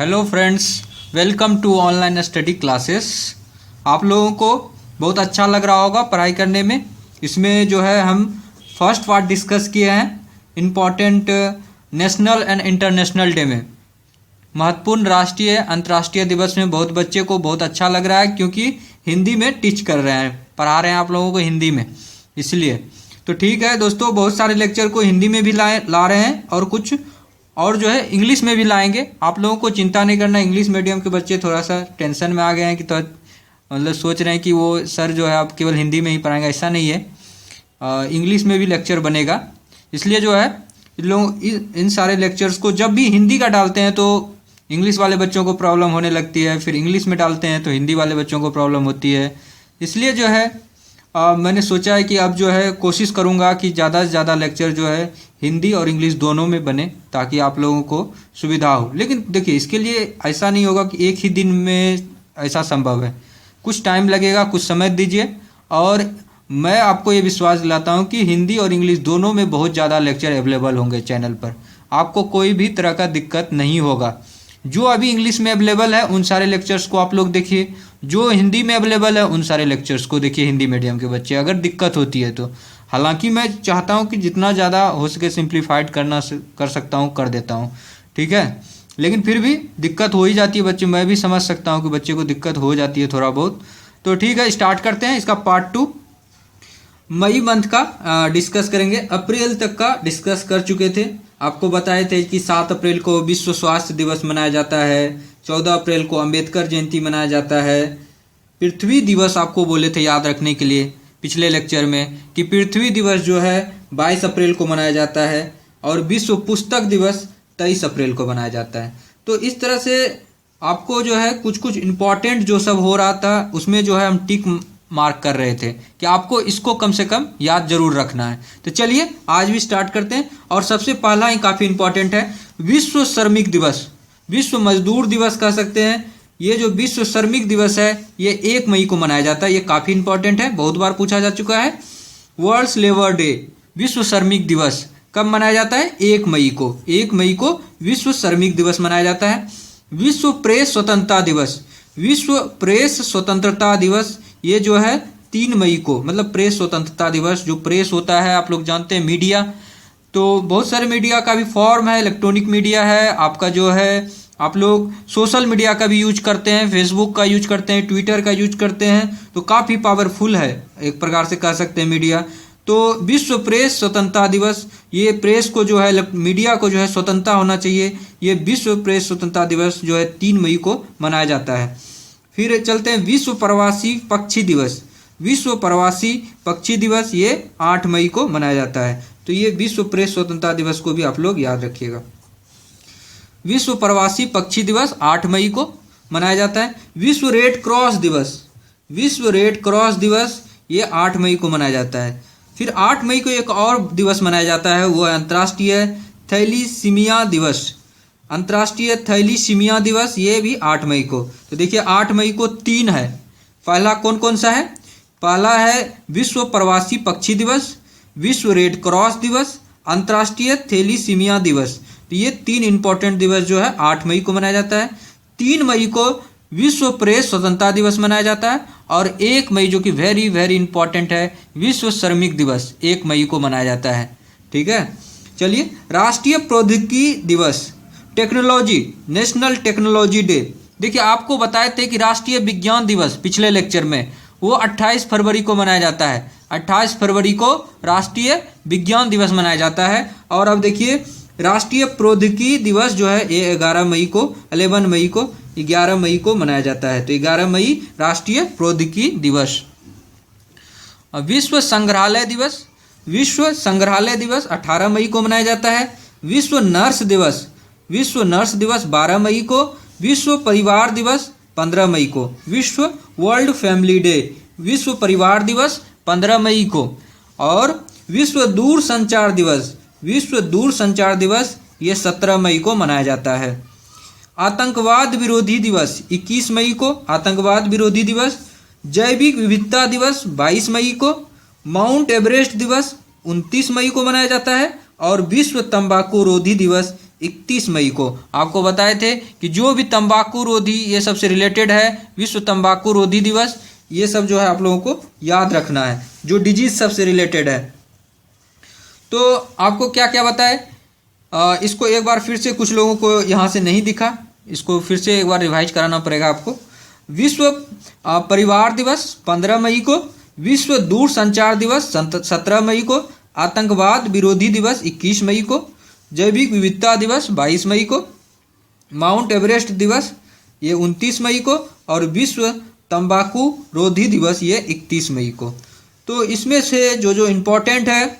Hello friends, welcome to online study classes. आप लोगों को बहुत अच्छा लग रहा होगा पढ़ाई करने में। इसमें जो है हम फर्स्ट पार्ट डिस्कस किए हैं important national and international day में, महत्वपूर्ण राष्ट्रीय अंतर्राष्ट्रीय दिवस में। बहुत बच्चे को बहुत अच्छा लग रहा है क्योंकि हिंदी में टीच कर रहे हैं, पढ़ा रहे हैं आप लोगों को हिंदी में, इसलिए। तो ठीक है दोस्तों, बहुत सारे लेक्चर को हिंदी में भी ला रहे हैं और कुछ और जो है इंग्लिश में भी लाएंगे। आप लोगों को चिंता नहीं करना। इंग्लिश मीडियम के बच्चे थोड़ा सा टेंशन में आ गए हैं कि तो मतलब सोच रहे हैं कि वो सर जो है आप केवल हिंदी में ही पढ़ाएंगे, ऐसा नहीं है। इंग्लिश में भी लेक्चर बनेगा, इसलिए जो है लोग इन सारे लेक्चर्स को जब भी हिंदी का डालते हैं तो इंग्लिश वाले बच्चों को प्रॉब्लम होने लगती है, फिर इंग्लिश में डालते हैं तो हिंदी वाले बच्चों को प्रॉब्लम होती है। इसलिए जो है मैंने सोचा है कि अब जो है कोशिश करूँगा कि ज़्यादा से ज़्यादा लेक्चर जो है हिंदी और इंग्लिश दोनों में बने, ताकि आप लोगों को सुविधा हो। लेकिन देखिए, इसके लिए ऐसा नहीं होगा कि एक ही दिन में ऐसा संभव है, कुछ टाइम लगेगा, कुछ समय दीजिए। और मैं आपको ये विश्वास दिलाता हूँ कि हिंदी और इंग्लिश दोनों में बहुत ज़्यादा लेक्चर अवेलेबल होंगे चैनल पर, आपको कोई भी तरह का दिक्कत नहीं होगा। जो अभी इंग्लिश में अवेलेबल है उन सारे लेक्चर्स को आप लोग देखिए, जो हिंदी में अवेलेबल है उन सारे लेक्चर्स को देखिए हिंदी मीडियम के बच्चे, अगर दिक्कत होती है तो। हालांकि मैं चाहता हूं कि जितना ज़्यादा हो सके सिंप्लीफाइड कर सकता हूं, कर देता हूं, ठीक है। लेकिन फिर भी दिक्कत हो ही जाती है बच्चे, मैं भी समझ सकता हूं कि बच्चे को दिक्कत हो जाती है थोड़ा बहुत। तो ठीक है, स्टार्ट करते हैं। इसका पार्ट 2 मई मंथ का डिस्कस करेंगे। अप्रैल तक का डिस्कस कर चुके थे, आपको बताए थे कि 7 अप्रैल को विश्व स्वास्थ्य दिवस मनाया जाता है, 14 अप्रैल को अंबेडकर जयंती मनाया जाता है। पृथ्वी दिवस आपको बोले थे याद रखने के लिए पिछले लेक्चर में कि पृथ्वी दिवस जो है 22 अप्रैल को मनाया जाता है, और विश्व पुस्तक दिवस 23 अप्रैल को मनाया जाता है। तो इस तरह से आपको जो है कुछ कुछ इम्पॉर्टेंट जो सब हो रहा था उसमें जो है हम टिक मार्क कर रहे थे कि आपको इसको कम से कम याद जरूर रखना है। तो चलिए आज भी स्टार्ट करते हैं। और सबसे पहला ही काफ़ी इंपॉर्टेंट है, विश्व श्रमिक दिवस, विश्व मजदूर दिवस कह सकते हैं। ये जो विश्व श्रमिक दिवस है ये 1 मई को मनाया जाता है। ये काफ़ी इंपॉर्टेंट है, बहुत बार पूछा जा चुका है। वर्ल्ड्स लेबर डे, विश्व श्रमिक दिवस कब मनाया जाता है? 1 मई को। 1 मई को विश्व श्रमिक दिवस मनाया जाता है। विश्व प्रेस स्वतंत्रता दिवस, विश्व प्रेस स्वतंत्रता दिवस ये जो है 3 मई को, मतलब प्रेस स्वतंत्रता दिवस। जो प्रेस होता है आप लोग जानते हैं, मीडिया, तो बहुत सारे मीडिया का भी फॉर्म है, इलेक्ट्रॉनिक मीडिया है, आपका जो है आप लोग सोशल मीडिया का भी यूज करते हैं, फेसबुक का यूज करते हैं, ट्विटर का यूज करते हैं, तो काफ़ी पावरफुल है एक प्रकार से कह सकते हैं मीडिया। तो विश्व प्रेस स्वतंत्रता दिवस, ये प्रेस को जो है, मीडिया को जो है स्वतंत्रता होना चाहिए। ये विश्व प्रेस स्वतंत्रता दिवस जो है 3 मई को मनाया जाता है। फिर चलते हैं विश्व प्रवासी पक्षी दिवस, विश्व प्रवासी पक्षी दिवस ये 8 मई को मनाया जाता है। तो ये विश्व प्रेस स्वतंत्रता दिवस को भी आप लोग याद रखिएगा। विश्व प्रवासी पक्षी दिवस 8 मई को मनाया जाता है। विश्व रेड क्रॉस दिवस, विश्व रेड क्रॉस दिवस ये 8 मई को मनाया जाता है। फिर 8 मई को एक और दिवस मनाया जाता है, वो है अंतर्राष्ट्रीय थैलीसीमिया दिवस, अंतर्राष्ट्रीय थैलीसीमिया दिवस, ये भी 8 मई को। तो देखिए 8 मई को 3 है। पहला कौन कौन सा है? पहला है विश्व प्रवासी पक्षी दिवस, विश्व रेड क्रॉस दिवस, अंतर्राष्ट्रीय थैलीसीमिया दिवस। तो ये 3 इंपॉर्टेंट दिवस जो है 8 मई को मनाया जाता है। 3 मई को विश्व प्रेस स्वतंत्रता दिवस मनाया जाता है, और 1 मई जो कि वेरी वेरी इंपॉर्टेंट है, विश्व श्रमिक दिवस 1 मई को मनाया जाता है। ठीक है, चलिए राष्ट्रीय प्रौद्योगिकी दिवस, टेक्नोलॉजी, नेशनल टेक्नोलॉजी डे। देखिए आपको बताए थे कि राष्ट्रीय विज्ञान दिवस पिछले लेक्चर में, वो 28 फरवरी को मनाया जाता है। 28 फरवरी को राष्ट्रीय विज्ञान दिवस मनाया जाता है। और अब देखिए राष्ट्रीय प्रौद्योगिकी दिवस जो है ये 11 मई को, 11 मई को, 11 मई को मनाया जाता है। तो 11 मई राष्ट्रीय प्रौद्योगिकी दिवस। विश्व संग्रहालय दिवस, विश्व संग्रहालय दिवस 18 मई को मनाया जाता है। विश्व नर्स दिवस, विश्व नर्स दिवस 12 मई को। विश्व परिवार दिवस 15 मई को। विश्व वर्ल्ड फैमिली डे, विश्व परिवार दिवस 15 मई को। और विश्व दूर संचार दिवस, विश्व दूर संचार दिवस ये 17 मई को मनाया जाता है। आतंकवाद विरोधी दिवस 21 मई को, आतंकवाद विरोधी दिवस। जैविक विविधता दिवस 22 मई को। माउंट एवरेस्ट दिवस 29 मई को मनाया जाता है। और विश्व तंबाकू रोधी दिवस 31 मई को। आपको बताए थे कि जो भी तंबाकू रोधी ये सबसे रिलेटेड है, विश्व तंबाकू रोधी दिवस, ये सब जो है आप लोगों को याद रखना है, जो डिजीज सबसे रिलेटेड है। तो आपको क्या क्या बताए, इसको एक बार फिर से, कुछ लोगों को यहाँ से नहीं दिखा, इसको फिर से एक बार रिवाइज कराना पड़ेगा आपको। विश्व परिवार दिवस 15 मई को, विश्व दूरसंचार दिवस 17 मई को, आतंकवाद विरोधी दिवस 21 मई को, जैविक विविधता दिवस 22 मई को, माउंट एवरेस्ट दिवस ये 29 मई को, और विश्व तंबाकू रोधी दिवस ये 31 मई को। तो इसमें से जो जो इम्पोर्टेंट है,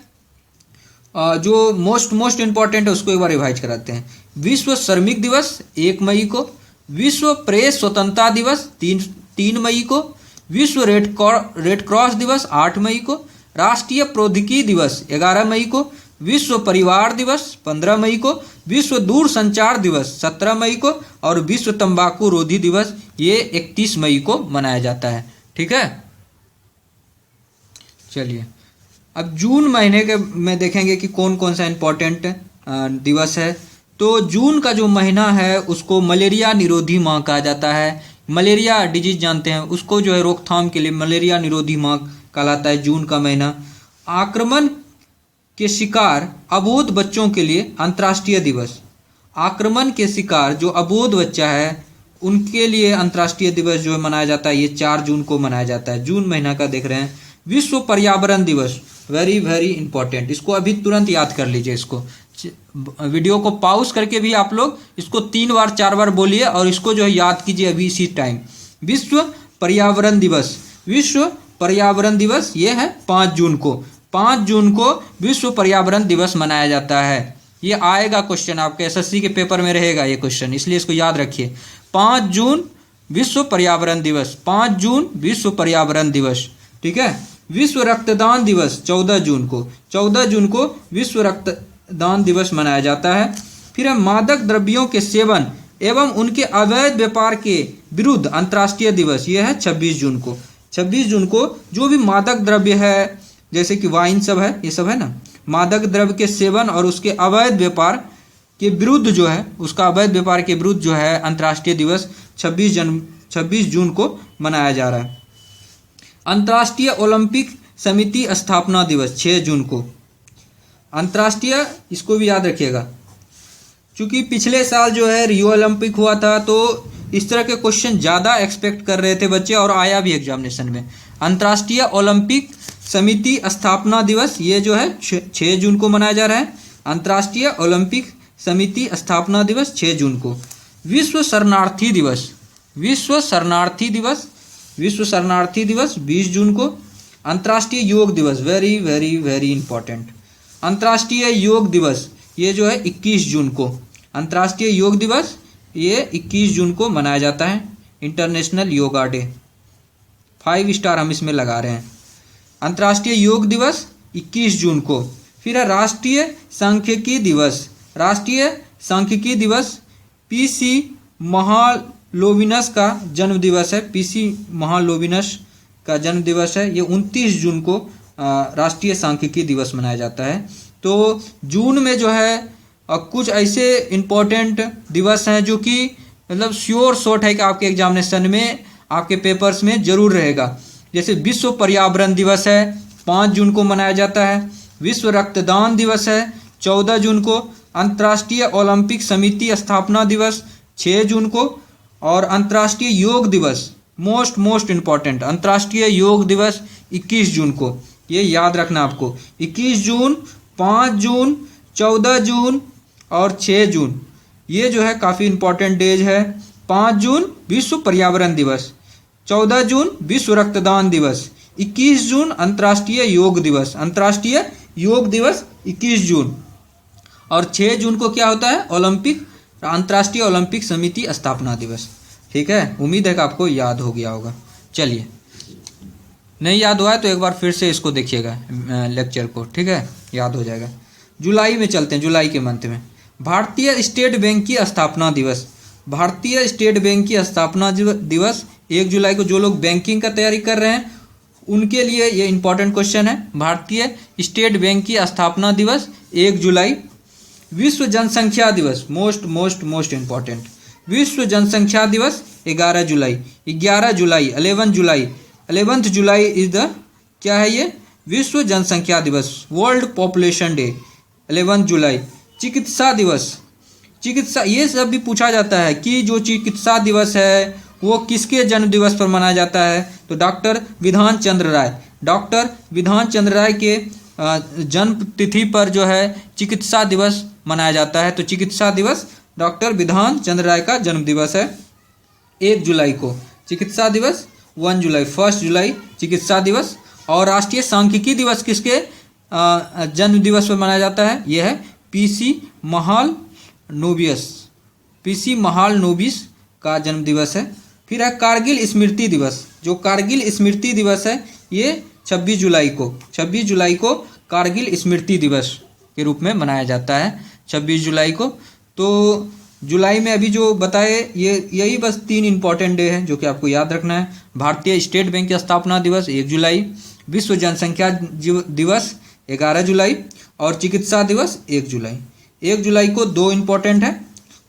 जो मोस्ट इम्पॉर्टेंट है, उसको एक बार रिवाइज कराते हैं। विश्व श्रमिक दिवस 1 मई को, विश्व प्रेस स्वतंत्रता दिवस 3 मई को, विश्व रेड क्रॉस दिवस 8 मई को, राष्ट्रीय प्रौद्योगिकी दिवस 11 मई को, विश्व परिवार दिवस 15 मई को, विश्व दूरसंचार दिवस 17 मई को, और विश्व तंबाकू रोधी दिवस ये 31 मई को मनाया जाता है। ठीक है, चलिए अब जून महीने के में देखेंगे कि कौन कौन सा इम्पोर्टेंट दिवस है। तो जून का जो महीना है उसको मलेरिया निरोधी माह कहा जाता है। मलेरिया डिजीज जानते हैं, उसको जो है रोकथाम के लिए मलेरिया निरोधी माह कहलाता है जून का महीना। आक्रमण के शिकार अबोध बच्चों के लिए अंतर्राष्ट्रीय दिवस, आक्रमण के शिकार जो अबोध बच्चा है उनके लिए अंतर्राष्ट्रीय दिवस जो है मनाया जाता है, ये 4 जून को मनाया जाता है। जून महीना का देख रहे हैं। विश्व पर्यावरण दिवस, वेरी वेरी इंपॉर्टेंट, इसको अभी तुरंत याद कर लीजिए। इसको वीडियो को पॉज करके भी आप लोग इसको 3 बार 4 बार बोलिए और इसको जो है याद कीजिए अभी इसी टाइम। विश्व पर्यावरण दिवस, विश्व पर्यावरण दिवस ये है 5 जून को। 5 जून को विश्व पर्यावरण दिवस मनाया जाता है। ये आएगा क्वेश्चन आपके एसएससी के पेपर में रहेगा ये क्वेश्चन, इसलिए इसको याद रखिए। 5 जून विश्व पर्यावरण दिवस, 5 जून विश्व पर्यावरण दिवस। ठीक है। विश्व रक्तदान दिवस 14 जून को, 14 जून को विश्व रक्तदान दिवस मनाया जाता है। फिर है मादक द्रव्यों के सेवन एवं उनके अवैध व्यापार के विरुद्ध अंतर्राष्ट्रीय दिवस, यह है 26 जून को। 26 जून को जो भी मादक द्रव्य है जैसे कि वाइन सब है, ये सब है ना, मादक द्रव्य के सेवन और उसके अवैध व्यापार के विरुद्ध जो है, उसका अवैध व्यापार के विरुद्ध जो है अंतर्राष्ट्रीय दिवस 26 जून को मनाया जा रहा है। अंतर्राष्ट्रीय ओलंपिक समिति स्थापना दिवस 6 जून को। अंतर्राष्ट्रीय, इसको भी याद रखिएगा, क्योंकि पिछले साल जो है रियो ओलंपिक हुआ था तो इस तरह के क्वेश्चन ज़्यादा एक्सपेक्ट कर रहे थे बच्चे और आया भी एग्जामिनेशन में। अंतर्राष्ट्रीय ओलंपिक समिति स्थापना दिवस ये जो है 6 जून को मनाया जा रहा है। अंतर्राष्ट्रीय ओलंपिक समिति स्थापना दिवस 6 जून को। विश्व शरणार्थी दिवस, विश्व शरणार्थी दिवस, विश्व शरणार्थी दिवस 20 जून को। अंतर्राष्ट्रीय योग दिवस, वेरी वेरी वेरी इंपॉर्टेंट, अंतर्राष्ट्रीय योग दिवस ये जो है 21 जून को। अंतर्राष्ट्रीय योग दिवस ये 21 जून को मनाया जाता है। इंटरनेशनल योगा डे, 5 स्टार हम इसमें लगा रहे हैं। अंतर्राष्ट्रीय योग दिवस 21 जून को। फिर है राष्ट्रीय सांख्यिकी दिवस, राष्ट्रीय सांख्यिकी दिवस पीसी महालोविनस का जन्म दिवस है। पीसी महालोविनस का जन्म दिवस है, ये 29 जून को राष्ट्रीय सांख्यिकी दिवस मनाया जाता है। तो जून में जो है कुछ ऐसे इम्पोर्टेंट दिवस हैं जो कि मतलब श्योर शॉट है कि आपके एग्जामिनेशन में, आपके पेपर्स में जरूर रहेगा। जैसे विश्व पर्यावरण दिवस है, 5 जून को मनाया जाता है। विश्व रक्तदान दिवस है 14 जून को। अंतर्राष्ट्रीय ओलंपिक समिति स्थापना दिवस 6 जून को। और अंतर्राष्ट्रीय योग दिवस, मोस्ट इम्पॉर्टेंट, अंतर्राष्ट्रीय योग दिवस 21 जून को। ये याद रखना आपको, 21 जून, 5 जून, 14 जून और 6 जून, ये जो है काफ़ी इंपॉर्टेंट डेज है। 5 जून विश्व पर्यावरण दिवस, 14 जून विश्व रक्तदान दिवस, 21 जून अंतर्राष्ट्रीय योग दिवस, अंतर्राष्ट्रीय योग दिवस 21 जून। और 6 जून को क्या होता है, ओलंपिक, अंतर्राष्ट्रीय ओलंपिक समिति स्थापना दिवस। ठीक है, उम्मीद है कि आपको याद हो गया होगा। चलिए, नहीं याद हुआ है तो एक बार फिर से इसको देखिएगा लेक्चर को, ठीक है, याद हो जाएगा। जुलाई में चलते हैं, जुलाई के मंथ में। भारतीय स्टेट बैंक की स्थापना दिवस, भारतीय स्टेट बैंक की स्थापना दिवस 1 जुलाई को। जो लोग बैंकिंग का तैयारी कर रहे हैं उनके लिए ये इंपॉर्टेंट क्वेश्चन है। भारतीय स्टेट बैंक की स्थापना दिवस 1 जुलाई। विश्व जनसंख्या दिवस, मोस्ट मोस्ट मोस्ट इम्पॉर्टेंट, विश्व जनसंख्या दिवस 11 जुलाई, 11 जुलाई 11 जुलाई 11th जुलाई इज द क्या है ये, विश्व जनसंख्या दिवस, वर्ल्ड पॉपुलेशन डे 11 जुलाई। चिकित्सा दिवस, चिकित्सा, ये सब भी पूछा जाता है कि जो चिकित्सा दिवस है वो किसके जन्म दिवस पर मनाया जाता है, तो डॉक्टर विधान चंद्र राय, डॉक्टर विधान चंद्र राय के जन्म तिथि पर जो है चिकित्सा दिवस मनाया जाता है। तो चिकित्सा दिवस डॉक्टर विधान चंद्र राय का जन्म दिवस है 1 जुलाई को। चिकित्सा दिवस 1 जुलाई, 1 जुलाई चिकित्सा दिवस। और राष्ट्रीय सांख्यिकी दिवस किसके जन्म दिवस पर मनाया जाता है, यह है पीसी महालनोबिस, पीसी महालनोबिस का जन्म दिवस है। फिर है कारगिल स्मृति दिवस, जो कारगिल स्मृति दिवस है ये 26 जुलाई को, 26 जुलाई को कारगिल स्मृति दिवस के रूप में मनाया जाता है 26 जुलाई को। तो जुलाई में अभी जो बताए ये यही बस 3 इंपॉर्टेंट डे हैं जो कि आपको याद रखना है। भारतीय स्टेट बैंक की स्थापना दिवस 1 जुलाई, विश्व जनसंख्या दिवस 11 जुलाई और चिकित्सा दिवस 1 जुलाई। 1 जुलाई को 2 इंपॉर्टेंट है,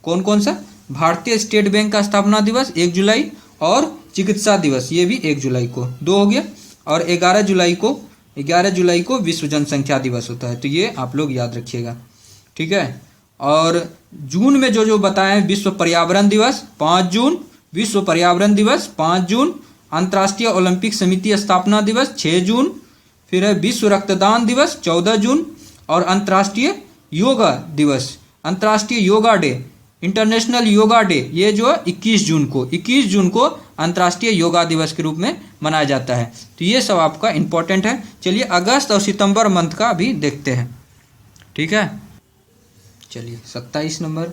कौन कौन सा, भारतीय स्टेट बैंक का स्थापना दिवस 1 जुलाई और चिकित्सा दिवस ये भी 1 जुलाई को, 2 हो गया। और 11 जुलाई को विश्व जनसंख्या दिवस होता है, तो ये आप लोग याद रखिएगा, ठीक है। और जून में जो जो बताएं, विश्व पर्यावरण दिवस 5 जून, विश्व पर्यावरण दिवस 5 जून, अंतर्राष्ट्रीय ओलंपिक समिति स्थापना दिवस 6 जून, फिर है विश्व रक्तदान दिवस 14 जून और अंतर्राष्ट्रीय योगा दिवस, अंतर्राष्ट्रीय yoga day, international yoga day ये जो 21 जून को अंतर्राष्ट्रीय योगा दिवस के रूप में मनाया जाता है। तो ये सब आपका इम्पोर्टेंट है। चलिए अगस्त और सितंबर मंथ का भी देखते हैं, ठीक है। चलिए 27 नंबर,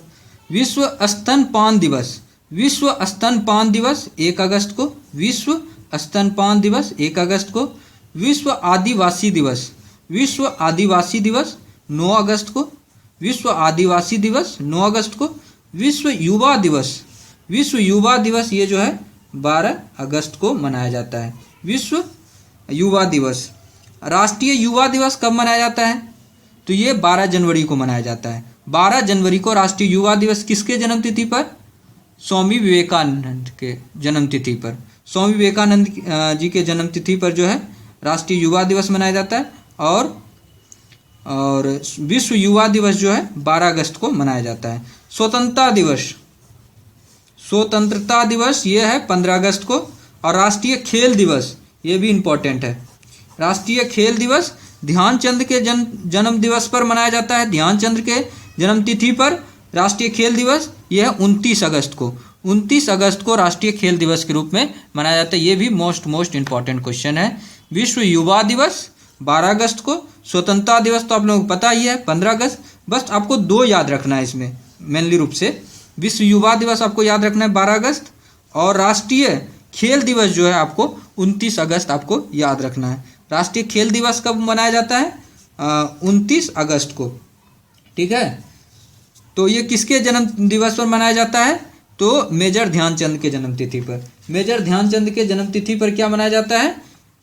विश्व स्तनपान दिवस, विश्व स्तनपान दिवस 1 अगस्त को, विश्व स्तनपान दिवस 1 अगस्त को। विश्व आदिवासी दिवस, विश्व आदिवासी दिवस 9 अगस्त को, विश्व आदिवासी दिवस 9 अगस्त को। विश्व युवा दिवस, विश्व युवा दिवस ये जो है 12 अगस्त को मनाया जाता है, विश्व युवा दिवस। राष्ट्रीय युवा दिवस कब मनाया जाता है, तो ये 12 जनवरी को मनाया जाता है। 12 जनवरी को राष्ट्रीय युवा दिवस किसके जन्मतिथि पर, स्वामी विवेकानंद के जन्मतिथि पर, स्वामी विवेकानंद जी के जन्मतिथि पर जो है राष्ट्रीय युवा दिवस मनाया जाता है। और विश्व युवा दिवस जो है 12 अगस्त को मनाया जाता है। स्वतंत्रता दिवस, स्वतंत्रता दिवस ये है 15 अगस्त को। और राष्ट्रीय खेल दिवस ये भी इम्पोर्टेंट है, राष्ट्रीय खेल दिवस ध्यानचंद के जन्म दिवस पर मनाया जाता है, ध्यानचंद के जन्मतिथि पर राष्ट्रीय खेल दिवस यह है 29 अगस्त को, 29 अगस्त को राष्ट्रीय खेल दिवस के रूप में मनाया जाता है। ये भी मोस्ट इम्पॉर्टेंट क्वेश्चन है। विश्व युवा दिवस 12 अगस्त को, स्वतंत्रता दिवस तो आप लोगों को पता ही है 15 अगस्त। बस आपको 2 याद रखना है इसमें मेनली रूप से, विश्व युवा दिवस आपको याद रखना है 12 अगस्त और राष्ट्रीय खेल दिवस जो है आपको 29 अगस्त आपको याद रखना है। राष्ट्रीय खेल दिवस कब मनाया जाता है, 29 अगस्त को, ठीक है। तो ये किसके जन्म दिवस पर मनाया जाता है, तो मेजर ध्यानचंद के जन्मतिथि पर, मेजर ध्यानचंद के जन्मतिथि पर क्या मनाया जाता है,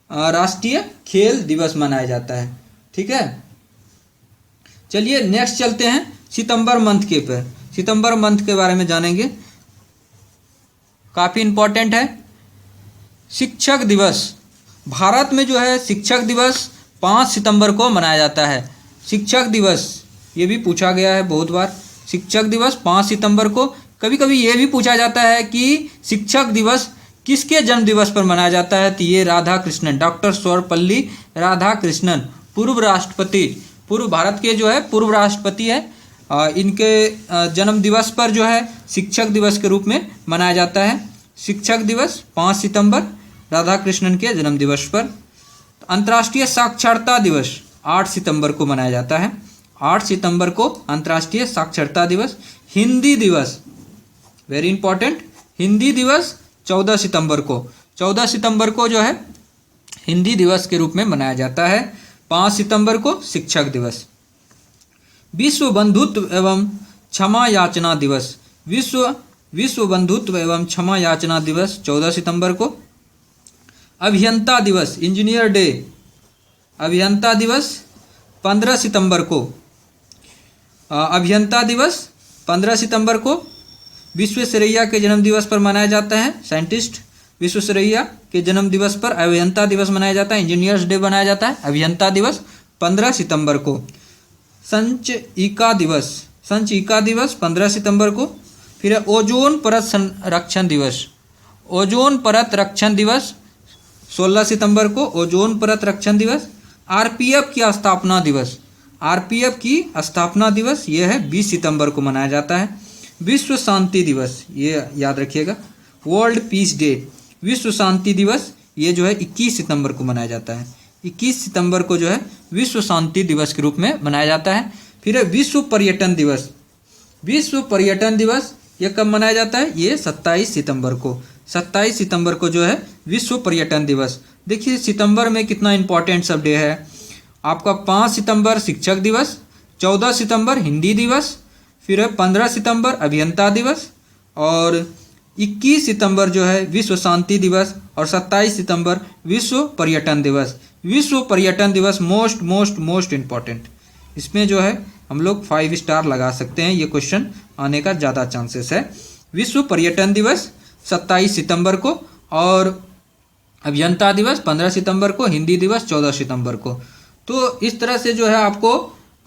राष्ट्रीय खेल दिवस मनाया जाता है, ठीक है। चलिए नेक्स्ट चलते हैं सितंबर मंथ के पर, सितंबर मंथ के बारे में जानेंगे, काफ़ी इम्पोर्टेंट है। शिक्षक दिवस, भारत में जो है शिक्षक दिवस 5 सितंबर को मनाया जाता है। शिक्षक दिवस ये भी पूछा गया है बहुत बार, शिक्षक दिवस 5 सितंबर को। कभी कभी ये भी पूछा जाता है कि शिक्षक दिवस किसके जन्म दिवस पर मनाया जाता है, तो ये राधा कृष्णन, डॉक्टर सर्वपल्ली राधा कृष्णन, पूर्व राष्ट्रपति, पूर्व भारत के जो है पूर्व राष्ट्रपति है, इनके जन्म दिवस पर जो है शिक्षक दिवस के रूप में मनाया जाता है। शिक्षक दिवस 5 सितंबर राधा कृष्णन के जन्म दिवस पर। अंतर्राष्ट्रीय साक्षरता दिवस 8 सितंबर को मनाया जाता है, 8 सितंबर को अंतर्राष्ट्रीय साक्षरता दिवस। हिंदी दिवस वेरी इंपॉर्टेंट, हिंदी दिवस 14 सितंबर को, 14 सितंबर को जो है हिंदी दिवस के रूप में मनाया जाता है। 5 सितंबर को शिक्षक दिवस। विश्व बंधुत्व एवं क्षमा याचना दिवस, विश्व बंधुत्व एवं क्षमा याचना दिवस 14 सितंबर को। अभियंता दिवस, इंजीनियर डे, अभियंता दिवस 15 सितंबर को। अभियंता दिवस 15 सितंबर को विश्वेश्वरैया के जन्म दिवस पर मनाया जाता है। साइंटिस्ट विश्वेश्वरैया के जन्म दिवस पर अभियंता दिवस मनाया जाता है। इंजीनियर्स डे मनाया जाता है अभियंता दिवस 15 सितंबर को। संचयिका दिवस 15 सितंबर को। फिर है ओजोन परत संरक्षण दिवस। ओजोन परत रक्षण दिवस 16 सितंबर को ओजोन परत रक्षण दिवस। आरपीएफ की स्थापना दिवस, आरपीएफ की स्थापना दिवस ये है 20 सितंबर को मनाया जाता है। विश्व शांति दिवस, ये याद रखिएगा, वर्ल्ड पीस डे, विश्व शांति दिवस ये जो है 21 सितंबर को मनाया जाता है। 21 सितंबर को जो है विश्व शांति दिवस के रूप में मनाया जाता है। फिर है विश्व पर्यटन दिवस। विश्व पर्यटन दिवस ये कब मनाया जाता है? ये 27 सितंबर को। 27 सितंबर को जो है विश्व पर्यटन दिवस। देखिए सितंबर में कितना इंपॉर्टेंट सब डे है आपका। 5 सितंबर शिक्षक दिवस, 14 सितंबर हिंदी दिवस, फिर है 15 सितंबर अभियंता दिवस, और 21 सितंबर जो है विश्व शांति दिवस, और 27 सितंबर विश्व पर्यटन दिवस। विश्व पर्यटन दिवस मोस्ट इम्पॉर्टेंट। इसमें जो है हम लोग 5 स्टार लगा सकते हैं, ये क्वेश्चन आने का ज़्यादा चांसेस है। विश्व पर्यटन दिवस 27 सितंबर को, और अभियंता दिवस 15 सितंबर को, हिंदी दिवस 14 सितंबर को। तो इस तरह से जो है आपको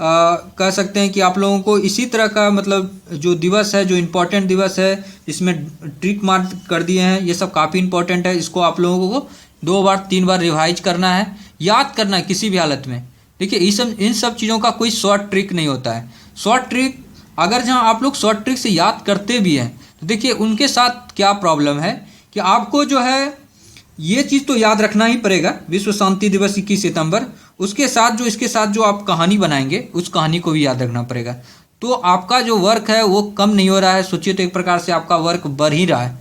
कह सकते हैं कि आप लोगों को इसी तरह का मतलब जो दिवस है, जो इम्पोर्टेंट दिवस है, इसमें ट्रिक मार्क कर दिए हैं। ये सब काफ़ी इम्पोर्टेंट है। इसको आप लोगों को 2 बार 3 बार रिवाइज करना है, याद करना है किसी भी हालत में। देखिए इन सब चीज़ों का कोई शॉर्ट ट्रिक नहीं होता है। शॉर्ट ट्रिक अगर जहाँ आप लोग शॉर्ट ट्रिक से याद करते भी हैं तो देखिए उनके साथ क्या प्रॉब्लम है कि आपको जो है ये चीज़ तो याद रखना ही पड़ेगा, विश्व शांति दिवस 21 सितंबर। उसके साथ जो इसके साथ जो आप कहानी बनाएंगे उस कहानी को भी याद रखना पड़ेगा। तो आपका जो वर्क है वो कम नहीं हो रहा है। सोचिए तो एक प्रकार से आपका वर्क बढ़ ही रहा है।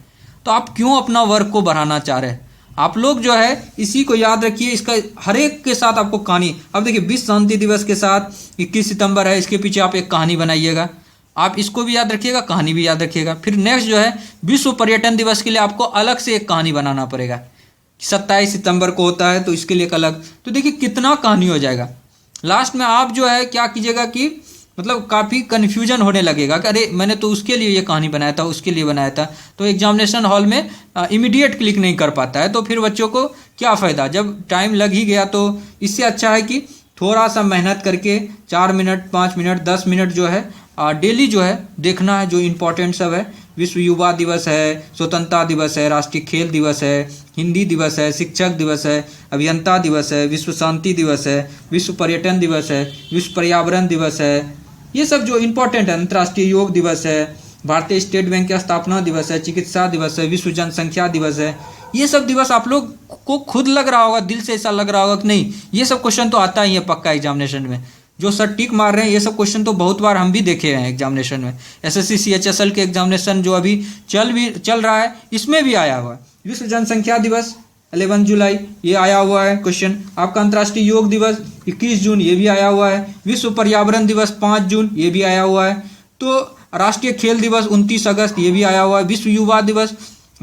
तो आप क्यों अपना वर्क को बढ़ाना चाह रहे हैं? आप लोग जो है इसी को याद रखिए। इसका हर एक के साथ आपको कहानी, अब देखिए विश्व शांति दिवस के साथ 21 सितंबर है, इसके पीछे आप एक कहानी बनाइएगा। आप इसको भी याद रखिएगा, कहानी भी याद रखिएगा। फिर नेक्स्ट जो है विश्व पर्यटन दिवस के लिए आपको अलग से एक कहानी बनाना पड़ेगा। 27 सितंबर को होता है तो इसके लिए एक अलग। तो देखिए कितना कहानी हो जाएगा। लास्ट में आप जो है क्या कीजिएगा कि मतलब काफ़ी कन्फ्यूजन होने लगेगा कि अरे मैंने तो उसके लिए ये कहानी बनाया था, उसके लिए बनाया था। तो एग्जामिनेशन हॉल में इमीडिएट क्लिक नहीं कर पाता है। तो फिर बच्चों को क्या फ़ायदा, जब टाइम लग ही गया। तो इससे अच्छा है कि थोड़ा सा मेहनत करके 4 मिनट 5 मिनट 10 मिनट जो है डेली जो है देखना है। जो इम्पोर्टेंट सब है, विश्व युवा दिवस है, स्वतंत्रता दिवस है, राष्ट्रीय खेल दिवस है, हिंदी दिवस है, शिक्षक दिवस है, अभियंता दिवस है, विश्व शांति दिवस है, विश्व पर्यटन दिवस है, विश्व पर्यावरण दिवस है। ये सब जो इम्पोर्टेंट है, अंतर्राष्ट्रीय योग दिवस है, भारतीय स्टेट बैंक की स्थापना दिवस है, चिकित्सा दिवस है, विश्व जनसंख्या दिवस है। ये सब दिवस आप लोग को खुद लग रहा होगा, दिल से ऐसा लग रहा होगा कि नहीं ये सब क्वेश्चन तो आता ही है पक्का एग्जामिनेशन में। जो सर टिक मार रहे हैं ये सब क्वेश्चन तो बहुत बार हम भी देखे हैं एग्जामिनेशन में। एसएससी सीएचएसएल के एग्जामिनेशन जो अभी चल रहा है इसमें भी आया हुआ है। विश्व जनसंख्या दिवस 11 जुलाई ये आया हुआ है क्वेश्चन। आपका अंतर्राष्ट्रीय योग दिवस 21 जून ये भी आया हुआ है। विश्व पर्यावरण दिवस 5 जून ये भी आया हुआ है। तो राष्ट्रीय खेल दिवस 29 अगस्त ये भी आया हुआ है। विश्व युवा दिवस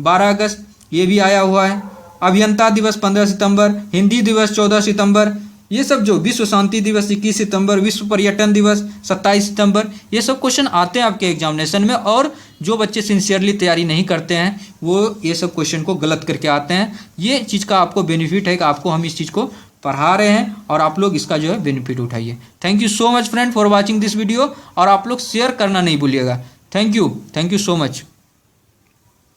12 अगस्त ये भी आया हुआ है। अभियंता दिवस 15 सितंबर, हिंदी दिवस 14 सितंबर, ये सब जो विश्व शांति दिवस 21 सितंबर, विश्व पर्यटन दिवस 27 सितंबर, ये सब क्वेश्चन आते हैं आपके एग्जामिनेशन में। और जो बच्चे सिंसियरली तैयारी नहीं करते हैं वो ये सब क्वेश्चन को गलत करके आते हैं। ये चीज़ का आपको बेनिफिट है कि आपको हम इस चीज़ को पढ़ा रहे हैं और आप लोग इसका जो है बेनिफिट उठाइए। Thank you so much friend for watching this video. और आप लोग शेयर करना नहीं भूलिएगा। Thank you so much.